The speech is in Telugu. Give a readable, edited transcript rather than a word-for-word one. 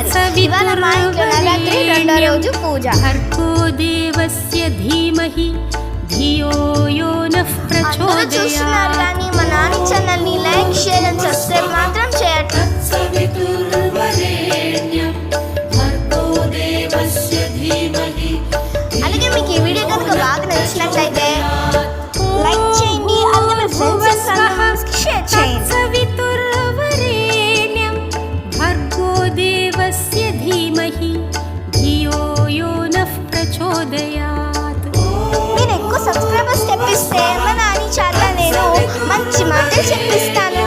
కుమారి. ఇవాళ మా ఇంట్లో నవరాత్రి రెండో రోజు పూజ. భర్గో దేవస్య ధీమహి ధియో యో నః ప్రచోదయాత్. చూస్తున్నారు కానీ మా నాని ఛానల్ ని లైక్, షేర్ అండ్ సబ్స్క్రైబ్ మాత్రం చేయండి. అలాగే మీకు ఈ వీడియో కనుక బాగా నచ్చినట్లయితే లైక్ చేయండి, అలాగే మీ ఫ్రెండ్స్ అండ్ ఫ్యామిలీస్ కి షేర్ చేయండి. సవితుర్వరేణ్యం భర్గో దేవస్య ధీమహి ధియో యో నః ప్రచోదయాత్. మీరు ఎక్కువ సబ్స్క్రైబర్స్ తెప్పిస్తే మా నాని ఛానల్ నేను మంచి మాటలు చెప్పిస్తాను.